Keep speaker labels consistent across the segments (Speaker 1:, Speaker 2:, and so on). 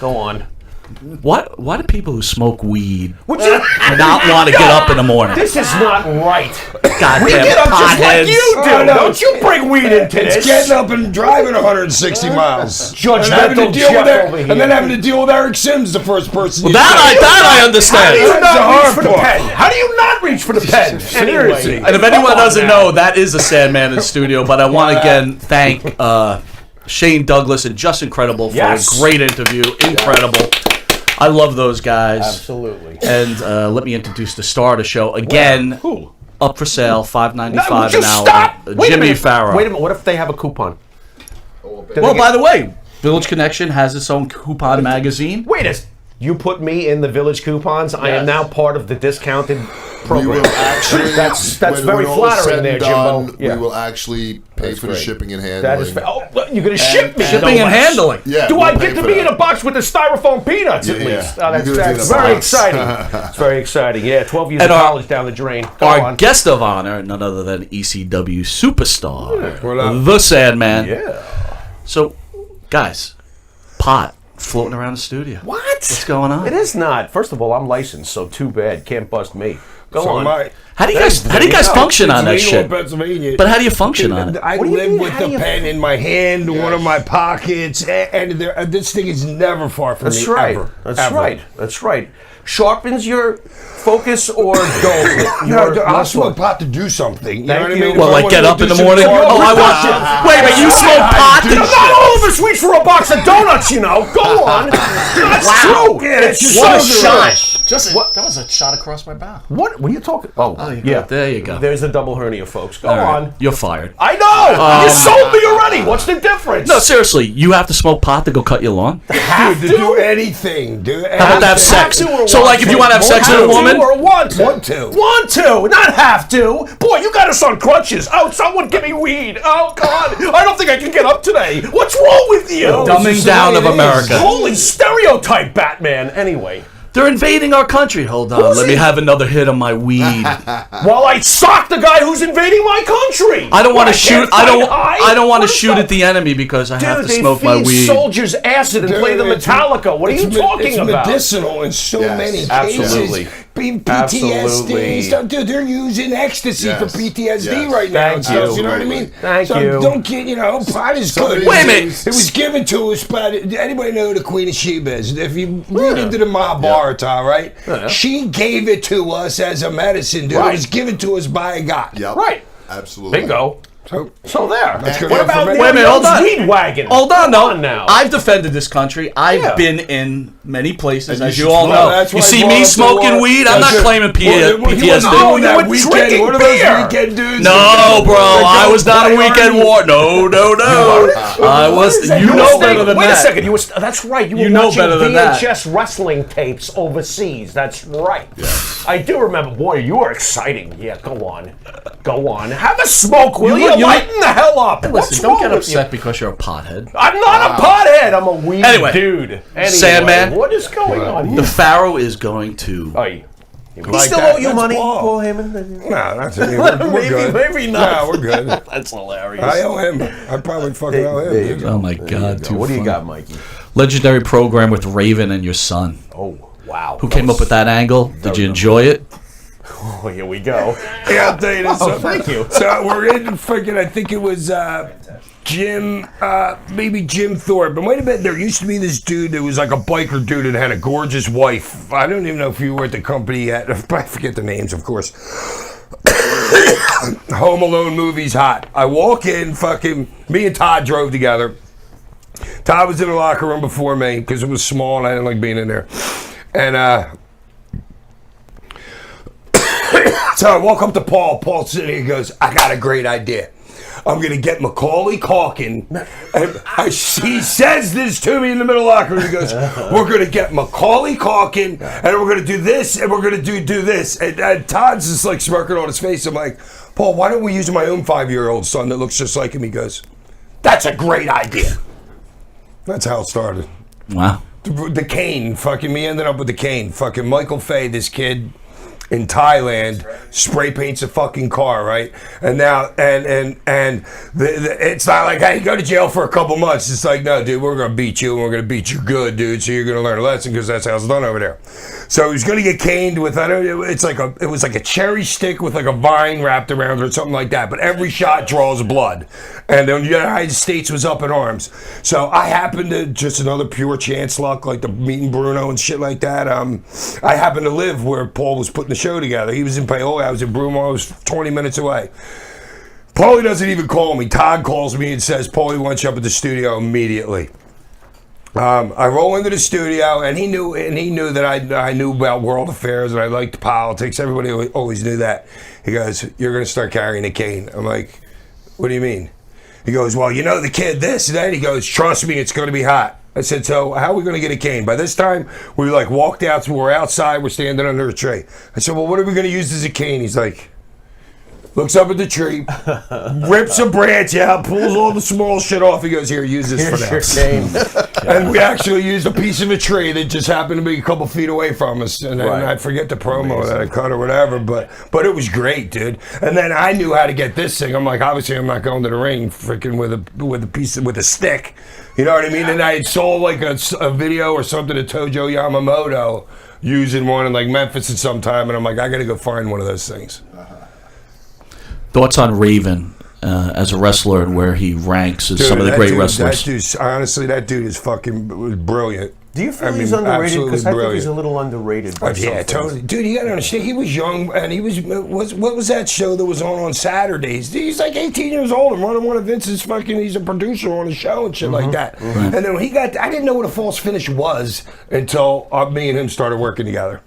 Speaker 1: Go on.
Speaker 2: Why do people who smoke weed not want to get up in the morning?
Speaker 1: This is not right.
Speaker 2: Goddamn
Speaker 1: we get up just like you do.
Speaker 3: Oh, no.
Speaker 1: Don't you bring weed into this?
Speaker 3: It's getting up and driving 160 miles.
Speaker 1: Judgmental Jeff over here.
Speaker 3: And then having to deal with Eric Sims, the first person.
Speaker 2: That I understand.
Speaker 1: How do you not reach for the pen?
Speaker 3: Seriously.
Speaker 2: And if anyone doesn't know, that is a Sandman in the studio. But I want to again thank Shane Douglas and Just Incredible for a great interview. Incredible. I love those guys.
Speaker 1: Absolutely.
Speaker 2: And let me introduce the star of the show again.
Speaker 1: Who?
Speaker 2: Up for sale, $5.95 an hour.
Speaker 1: Stop.
Speaker 2: Jimmy Farrow.
Speaker 1: Wait a minute. What if they have a coupon?
Speaker 2: Well, by the way, Village Connection has its own coupon magazine.
Speaker 1: Wait a. You put me in the Village coupons. Yes. I am now part of the discounted program.
Speaker 4: We will actually.
Speaker 1: that's very flattering there, Jimbo.
Speaker 4: We will actually pay for the shipping and handling.
Speaker 1: That is. You're going to ship me.
Speaker 2: Shipping and handling.
Speaker 4: Yeah.
Speaker 1: Do I get to be in a box with the styrofoam peanuts at least? Oh, that's very exciting. It's very exciting. Yeah, 12 years of college down the drain.
Speaker 2: Our guest of honor, none other than ECW superstar, the Sandman.
Speaker 1: Yeah.
Speaker 2: So, guys, pot floating around the studio.
Speaker 1: What?
Speaker 2: What's going on?
Speaker 1: It is not. First of all, I'm licensed, so too bad. Can't bust me. Go on.
Speaker 2: How do you guys function on that shit?
Speaker 3: Pennsylvania.
Speaker 2: But how do you function on it?
Speaker 3: I live with the pen in my hand, one of my pockets, and this thing is never far from me.
Speaker 1: That's right.
Speaker 3: Ever.
Speaker 1: That's right. That's right. Sharpens your focus or dulls it?
Speaker 3: I'll smoke pot to do something. You know what I mean?
Speaker 2: Well, like get up in the morning. Oh, I want. Wait a minute, you smoke pot?
Speaker 1: Not all of us reach for a box of donuts, you know. Go on. That's true.
Speaker 3: Yeah, it's just
Speaker 2: What a
Speaker 3: shot.
Speaker 2: That was a shot across my mouth.
Speaker 1: What are you talking? Oh,
Speaker 2: yeah. There you go.
Speaker 1: There's a double hernia, folks. Go on.
Speaker 2: You're fired.
Speaker 1: I know. You sold me already. What's the difference?
Speaker 2: No, seriously, you have to smoke pot to go cut your lawn?
Speaker 3: Dude, to do anything.
Speaker 2: How about to have sex? So, like, if you want to have sex with a woman?
Speaker 1: Or want to.
Speaker 3: Want to,
Speaker 1: not have to. Boy, you got us on crutches. Oh, someone give me weed. Oh, God. I don't think I can get up today. What's wrong with you?
Speaker 2: Dumbing down of America.
Speaker 1: Holy stereotype, Batman. Anyway.
Speaker 2: They're invading our country. Hold on. Let me have another hit on my weed.
Speaker 1: While I sock the guy who's invading my country.
Speaker 2: I don't want to shoot. I don't want to shoot at the enemy because I have to smoke my weed.
Speaker 1: They feed soldiers acid and play the Metallica. What are you talking about?
Speaker 3: It's medicinal in so many cases.
Speaker 1: Absolutely.
Speaker 3: PTSD. Dude, they're using ecstasy for PTSD right now.
Speaker 1: Thank
Speaker 3: you know what I mean?
Speaker 1: Thank you.
Speaker 3: Don't get, pot is good.
Speaker 2: Wait a minute.
Speaker 3: It was given to us by, anybody know who the Queen of Sheba is? If you read into the Mahabharata, right? Yeah. She gave it to us as a medicine, dude. Right. It was given to us by God.
Speaker 4: Yep.
Speaker 1: Right.
Speaker 4: Absolutely.
Speaker 1: Bingo. So there.
Speaker 3: What
Speaker 1: about
Speaker 2: wait a minute, hold on.
Speaker 1: Weed wagon?
Speaker 2: Hold on,
Speaker 1: now.
Speaker 2: I've defended this country. I've been in many places, as you all know. You see me smoking weed? I'm not claiming PTSD.
Speaker 1: Oh, you were drinking
Speaker 3: one of
Speaker 1: beer.
Speaker 3: those weekend dudes.
Speaker 2: No, bro, I was not a weekend war. No. I was. You know better than that.
Speaker 1: Wait a second. That's right. You were watching VHS wrestling tapes overseas. That's right. I do remember. Boy, you were exciting. Yeah, go on. Have a smoke, will you? Lighten the hell up.
Speaker 2: Listen, don't get upset because you're a pothead.
Speaker 1: I'm not a pothead. I'm a weed dude. Anyway,
Speaker 2: Sandman,
Speaker 1: what is going on here?
Speaker 2: The Pharaoh is going to.
Speaker 1: He still owe you money, Paul Heyman?
Speaker 3: No, that's it. We're good.
Speaker 1: Maybe not.
Speaker 3: No, we're good.
Speaker 1: That's hilarious.
Speaker 3: I owe him. I probably fucking owe him.
Speaker 2: Oh my God!
Speaker 1: What do you got, Mikey?
Speaker 2: Legendary program with Raven and your son.
Speaker 1: Oh wow!
Speaker 2: Who came up with that angle? Did you enjoy it?
Speaker 1: Oh, here we go.
Speaker 3: Yeah, I'll tell you this.
Speaker 1: Thank you.
Speaker 3: So we're in fucking, I think it was maybe Jim Thorpe. But wait a minute, there used to be this dude that was like a biker dude and had a gorgeous wife. I don't even know if you were at the company yet. I forget the names, of course. Home Alone movie's hot. I walk in, me and Todd drove together. Todd was in the locker room before me because it was small and I didn't like being in there. And so I walk up to Paul. Paul's sitting here. He goes, I got a great idea. I'm going to get Macaulay Culkin. And he says this to me in the middle of the locker room. He goes, we're going to get Macaulay Culkin, and we're going to do this, and we're going to do this. And Todd's just like smirking on his face. I'm like, Paul, why don't we use my own 5-year-old son that looks just like him? He goes, that's a great idea. That's how it started.
Speaker 2: Wow.
Speaker 3: The cane. Me ended up with the cane. Michael Fay, this kid. in Thailand, spray paints a fucking car, right? And now, it's not like, hey, go to jail for a couple months. It's like, no, dude, we're gonna beat you, and we're gonna beat you good, dude. So you're gonna learn a lesson because that's how it's done over there. So he's gonna get caned with, it was like a cherry stick with like a vine wrapped around it or something like that. But every shot draws blood, and the United States was up in arms. So I happened to, just another pure chance luck, like the meeting Bruno and shit like that. I happened to live where Paul was putting the show together. He was in Paola, I was in Broomall, I was 20 minutes away. Paulie doesn't even call me. Todd calls me and says, Paulie wants you up at the studio immediately. I roll into the studio, and he knew that I knew about world affairs and I liked politics. Everybody always knew that. He goes, you're going to start carrying a cane. I'm like, what do you mean? He goes, well, you know the kid this and that. He goes, trust me, it's going to be hot. I said, so how are we going to get a cane? By this time, we like walked out, we're outside, we're standing under a tree. I said, well, what are we going to use as a cane? He's like, looks up at the tree, rips a branch out, pulls all the small shit off. He goes, here, use this for now.
Speaker 1: Here's your cane.
Speaker 3: And we actually used a piece of a tree that just happened to be a couple feet away from us. And then I forget the promo that I cut or whatever, but it was great, dude. And then I knew how to get this thing. I'm like, obviously I'm not going to the ring freaking with a stick. You know what I mean? And I saw like a video or something of Tojo Yamamoto using one in like Memphis at some time, and I'm like, I got to go find one of those things.
Speaker 2: Thoughts on Raven as a wrestler and where he ranks as some of the great wrestlers?
Speaker 3: That dude is fucking brilliant.
Speaker 1: Do you feel he's underrated? Because I think he's a little underrated.
Speaker 3: Yeah, totally. Dude, you gotta understand, he was young, and he what was that show that was on Saturdays? He's like 18 years old and running one of Vince's fucking, he's a producer on a show and shit like that. And then when he got, I didn't know what a false finish was until me and him started working together.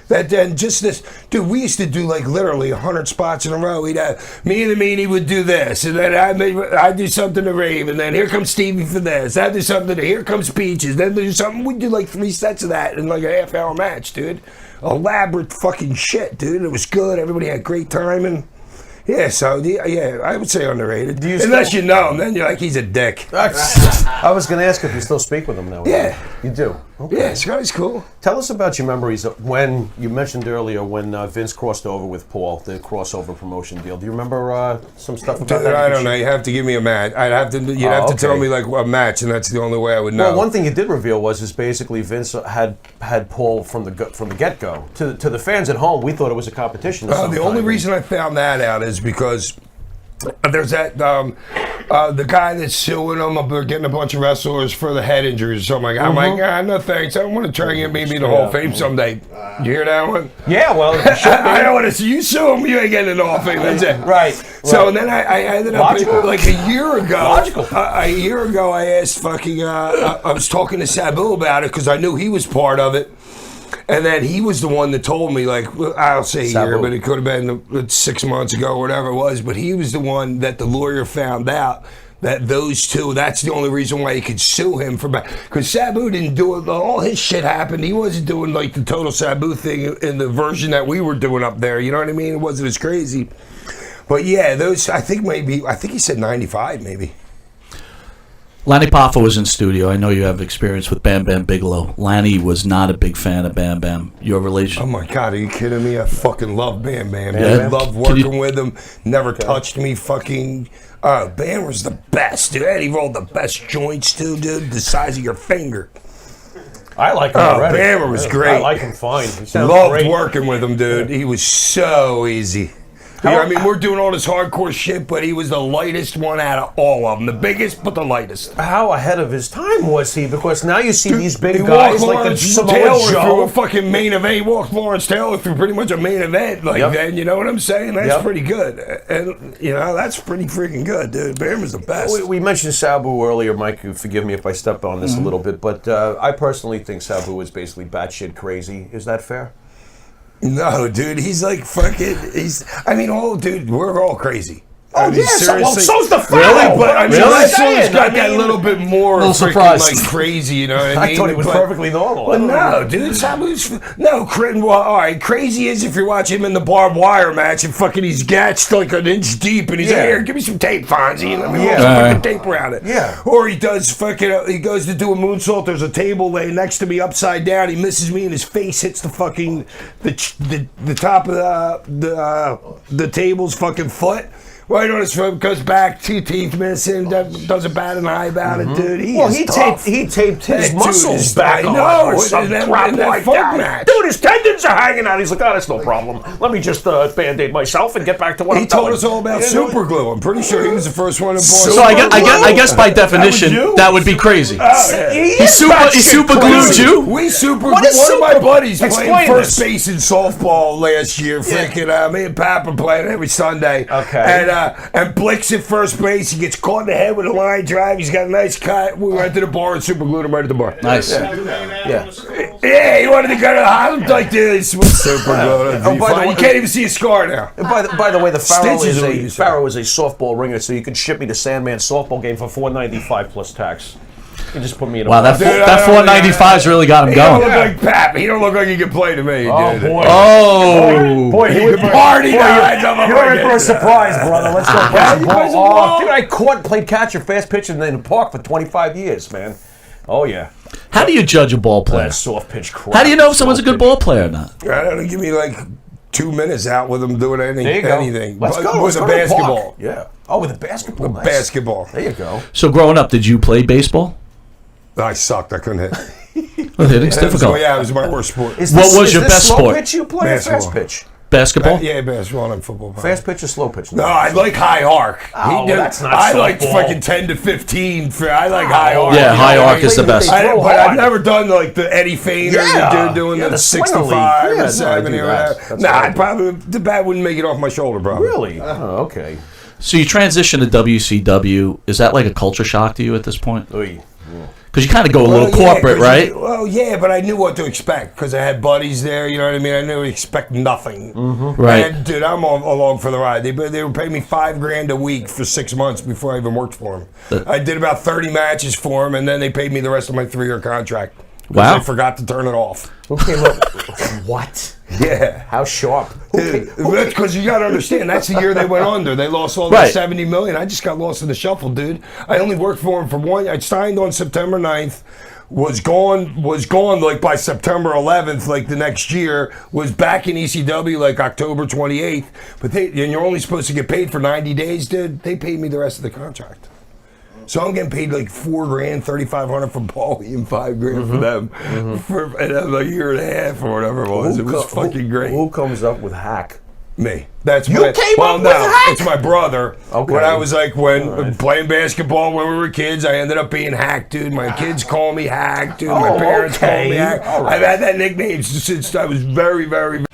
Speaker 3: Then just this, dude, we used to do like literally 100 spots in a row. We'd have, me and the Meanie would do this, and then I'd do something to Rave, and then here comes Stevie for this. I'd do something to, here comes Peaches, then do something. We'd do like 3 sets of that in like a half-hour match, dude. Elaborate fucking shit, dude. It was good. Everybody had great timing. Yeah, so I would say underrated. Unless you know him, then you're like, he's a dick.
Speaker 1: I was going to ask if you still speak with him now.
Speaker 3: Yeah.
Speaker 1: You do? Okay.
Speaker 3: Yeah, this guy's cool.
Speaker 1: Tell us about your memories of when, you mentioned earlier, when Vince crossed over with Paul, the crossover promotion deal. Do you remember some stuff about that?
Speaker 3: I don't know. You have to give me a match. You'd have to tell me like a match, and that's the only way I would know.
Speaker 1: Well, one thing you did reveal is basically Vince had Paul from the get-go. To the fans at home, we thought it was a competition.
Speaker 3: The only reason I found that out is because there's that the guy that's suing them up there getting a bunch of wrestlers for the head injuries or something like that. I'm like, no thanks. I want to try and get maybe the Hall of Fame someday. You hear that one?
Speaker 1: Yeah, well,
Speaker 3: I don't want to see you sue him. You ain't getting in the Hall of Fame. That's it.
Speaker 1: Right.
Speaker 3: So and then I ended up like a year ago. A year ago, I asked fucking. I was talking to Sabu about it because I knew he was part of it. And then he was the one that told me, like, I'll say here, but it could have been 6 months ago or whatever it was. But he was the one that the lawyer found out that those two, that's the only reason why he could sue him for because Sabu didn't do it. All his shit happened. He wasn't doing like the total Sabu thing in the version that we were doing up there. You know what I mean? It wasn't as crazy. But yeah, those, I think he said 95 maybe.
Speaker 2: Lanny Poffo was in studio. I know you have experience with Bam Bam Bigelow. Lanny was not a big fan of Bam Bam. Your relation?
Speaker 3: Oh my God, are you kidding me? I fucking love Bam Bam. I love working with him. Never touched me. Fucking. Bam was the best, dude. And he rolled the best joints too, dude. The size of your finger.
Speaker 1: I like him already.
Speaker 3: Bam was great.
Speaker 1: I like him fine. He sounds
Speaker 3: Loved
Speaker 1: great.
Speaker 3: working with him, dude. He was so easy. I mean, we're doing all this hardcore shit, but he was the lightest one out of all of them. The biggest, but the lightest.
Speaker 1: How ahead of his time was he? Because now you see these big guys like the Samoa
Speaker 3: Taylor
Speaker 1: Joe.
Speaker 3: through a fucking main event. He walked Lawrence Taylor through pretty much a main event like that. You know what I'm saying? That's pretty good. And, you know, that's pretty freaking good, dude. Bam is the best.
Speaker 1: We mentioned Sabu earlier, Mike. Forgive me if I step on this a little bit, but I personally think Sabu is basically batshit crazy. Is that fair?
Speaker 3: No, dude, he's like fucking. Dude, we're all crazy.
Speaker 1: Oh,
Speaker 3: I mean, seriously.
Speaker 1: so's the Pharaoh.
Speaker 3: Really? But I mean, Wrestler's got that
Speaker 1: mean,
Speaker 3: little bit more freaking like crazy, you know what I mean?
Speaker 1: I thought he was perfectly normal.
Speaker 3: Well, no, dude. All right, crazy is if you watch him in the barbed wire match and fucking he's gatched like an inch deep and he's like, here, give me some tape, Fonzie, and let me roll some fucking tape around it.
Speaker 1: Yeah.
Speaker 3: Or he does fucking, he goes to do a moonsault, there's a table laying next to me upside down, he misses me and his face hits the fucking, the top of the table's fucking foot. Right on his foot, goes back, 2 teeth missing, doesn't bat an eye about it, dude. He
Speaker 1: taped his muscles back on.
Speaker 3: No,
Speaker 1: some crap like that. Dude, his tendons are hanging out. He's like, oh, that's no problem. Let me just Band-Aid myself and get back to what I'm doing.
Speaker 3: He told us all about super glue. I'm pretty sure he was the first one to bought.
Speaker 2: So I guess by definition, that would be crazy. He super glued you?
Speaker 3: We super glued. One of my buddies playing first base in softball last year. Freaking me and Papa playing every Sunday.
Speaker 1: Okay.
Speaker 3: And Blick's at first base. He gets caught in the head with a line drive. He's got a nice cut. We went to the bar and super glued him right at the bar.
Speaker 2: Nice.
Speaker 3: Yeah, he wanted to go to the hospital. Like this. Super glued. You can't even see a scar now.
Speaker 1: By the way, the Pharaoh is a softball ringer, so you can ship me to Sandman softball game for $4.95 plus tax. You just put me in a
Speaker 2: that $4.95's really got him going.
Speaker 3: He don't look like Pap. He don't look like he can play to me.
Speaker 1: Oh, boy.
Speaker 3: Boy, he would party.
Speaker 1: You're in for a surprise, brother. Let's go play some ball. Dude, I played catcher, fast pitch in the park for 25 years, man. Oh, yeah.
Speaker 2: How do you judge a ball player?
Speaker 1: That soft pitch crap.
Speaker 2: How do you know if someone's a good ball player or not?
Speaker 3: I don't know. Give me like 2 minutes out with him doing anything.
Speaker 1: Let's go.
Speaker 3: With a basketball.
Speaker 1: Yeah. Oh, with a basketball.
Speaker 3: Nice. Basketball.
Speaker 1: There you go.
Speaker 2: So growing up, did you play baseball?
Speaker 3: I sucked. I couldn't hit.
Speaker 2: Well, hitting's difficult.
Speaker 3: It was my worst sport.
Speaker 2: What was your best sport?
Speaker 1: Slow pitch you play or fast pitch?
Speaker 2: Basketball?
Speaker 3: Yeah, basketball and football.
Speaker 1: Fast pitch or slow pitch?
Speaker 3: No, I like high arc.
Speaker 1: That's not
Speaker 3: I like fucking 10 to 15 . I like high arc.
Speaker 2: Yeah, high arc is the best.
Speaker 3: But I've never done like the Eddie Feiner, the dude doing the 65 or 70 or whatever. The bat wouldn't make it off my shoulder, bro.
Speaker 1: Really? Oh, okay.
Speaker 2: So you transitioned to WCW. Is that like a culture shock to you at this point? Because you kind of go a little corporate, right?
Speaker 3: Well, yeah, but I knew what to expect because I had buddies there. You know what I mean? I knew to expect nothing.
Speaker 2: Right.
Speaker 3: And, dude, I'm along for the ride. They were paying me $5,000 a week for 6 months before I even worked for them. I did about 30 matches for them, and then they paid me the rest of my 3-year contract.
Speaker 2: Wow.
Speaker 3: I forgot to turn it off.
Speaker 1: Who came up? What?
Speaker 3: Yeah.
Speaker 1: How sharp?
Speaker 3: Because you got to understand, that's the year they went under. They lost all their $70 million. I just got lost in the shuffle, dude. I only worked for them for one. I signed on September 9th. Was gone like by September 11th, like the next year. Was back in ECW like October 28th. But and you're only supposed to get paid for 90 days, dude. They paid me the rest of the contract. So I'm getting paid like $4,000, $3,500 for Paulie and $5,000 for them for a year and a half or whatever it was. It was fucking great.
Speaker 1: Who comes up with hack?
Speaker 3: Me. That's
Speaker 1: you came up with hack?
Speaker 3: It's my brother.
Speaker 1: Okay.
Speaker 3: When I was like playing basketball when we were kids, I ended up being Hack, dude. My kids call me Hack, dude. My parents call me Hack. Right. I've had that nickname since I was very, very